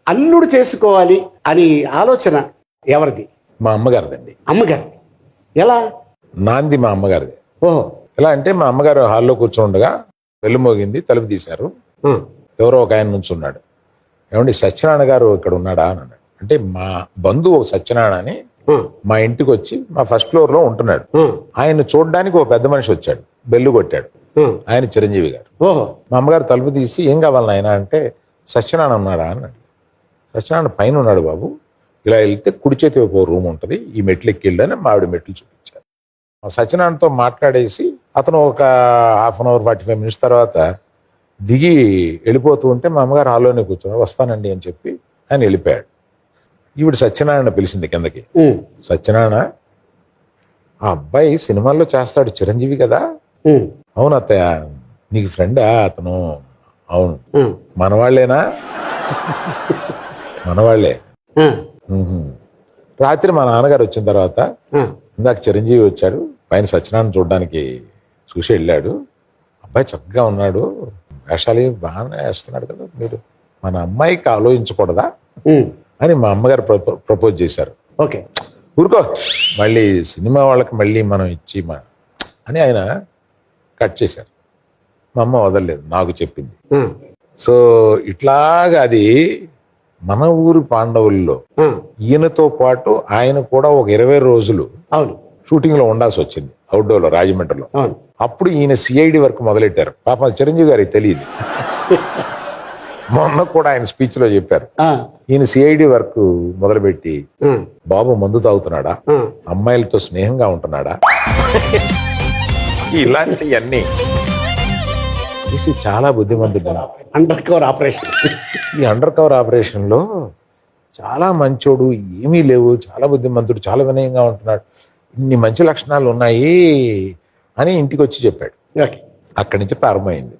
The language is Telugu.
అల్లుడు చేసుకోవాలి అని ఆలోచన ఎవరిది? మా అమ్మగారిదండి. అమ్మగారి. ఎలా? నాంది మా అమ్మగారిది. ఓహో. ఎలా అంటే మా అమ్మగారు హాల్లో కూర్చోండగా వెళ్ళు మోగింది, తలుపు తీశారు. ఆ, ఎవరో ఒక ఆయన నుంచి ఉన్నాడు. ఏమండి సత్యనారాయణ గారు ఇక్కడ ఉన్నాడా అని అన్నాడు. అంటే మా బంధువు సత్యనారాయణ అని ఆ, మా ఇంటికి వచ్చి మా ఫస్ట్ ఫ్లోర్ లో ఉంటున్నాడు. ఆ, ఆయన చూడడానికి ఒక పెద్ద మనిషి వచ్చాడు, బెల్లు కొట్టాడు. ఆ. ఆయన చిరంజీవి గారు. ఓహో. మా అమ్మగారు తలుపు తీసి ఏం కావాలి ఆయన అంటే సత్యనారాయణ ఉన్నాడా అన్నాడు. సత్యనారాయణ పైన ఉన్నాడు బాబు, ఇలా వెళ్తే కుడి చేతి వైపు రూమ్ ఉంటుంది, ఈ మెట్లు ఎక్కి వెళ్ళని మా ఆవిడ మెట్లు చూపించారు. సత్యనారాయణతో మాట్లాడేసి అతను ఒక 1/2 అవర్ 45 మినిట్స్ తర్వాత దిగి వెళ్ళిపోతూ ఉంటే మా అమ్మగారు హాల్లోనే కూర్చొని వస్తానండి అని చెప్పి ఆయన వెళ్ళిపోయాడు. ఈవిడ సత్యనారాయణ పిలిచింది కిందకి. ఉమ్, సత్యనారాయణ, ఆ అబ్బాయి సినిమాల్లో చేస్తాడు, చిరంజీవి కదా? ఉమ్, అవును అత్తయ్య, నీకు ఫ్రెండా అతను? అవును. ఉమ్, మనవాళ్లేనా? మనవాళ్లే. ఆ, రాత్రి మా నాన్నగారు వచ్చిన తర్వాత ఆ, ఇందాక చిరంజీవి వచ్చాడు, పైన సత్యనారాయణ చూడడానికి చూసి వెళ్ళాడు. అబ్బాయి చక్కగా ఉన్నాడు, వేషాలు బాగానే వేస్తున్నాడు కదా, మీరు మన అమ్మాయికి ఆలోచించకూడదా ఉమ్. అని మా అమ్మగారు ప్రపోజ్ చేశారు. ఓకే. ఊరుకో, మళ్ళీ సినిమా వాళ్ళకి మళ్ళీ మనం ఇచ్చి అని ఆయన కట్ చేశారు. మా అమ్మ వదలలేదు, నాకు చెప్పింది. ఆ, సో ఇట్లాగా అది మన ఊరి పాండవుల్లో ఆ, ఈయనతో పాటు ఆయన కూడా ఒక 20 రోజులు అవును, షూటింగ్ లో ఉండాల్సి వచ్చింది అవుట్డోర్లో, రాజమండ్రిలో. అవును. అప్పుడు ఈయన సిఐడి వర్క్ మొదలెట్టారు. పాపం చిరంజీవి గారికి తెలియదు. మొన్న కూడా ఆయన స్పీచ్ లో చెప్పారు, ఆ, ఈయన సిఐడి వర్క్ మొదలుపెట్టి ఆ, బాబు మందు తాగుతున్నాడా, ఆ, అమ్మాయిలతో స్నేహంగా ఉంటున్నాడా, ఇలాంటివన్నీ చేసి చాలా బుద్ధిమంతుడు. Under cover operation. ఈ అండర్ కవర్ ఆపరేషన్ లో చాలా మంచోడు, ఏమీ లేవు, చాలా బుద్ధిమంతుడు, చాలా వినయంగా ఉంటున్నాడు, ఇన్ని మంచి లక్షణాలు ఉన్నాయి అని ఇంటికి వచ్చి చెప్పాడు. ఓకే. అక్కడి నుంచి ప్రారంభమైంది.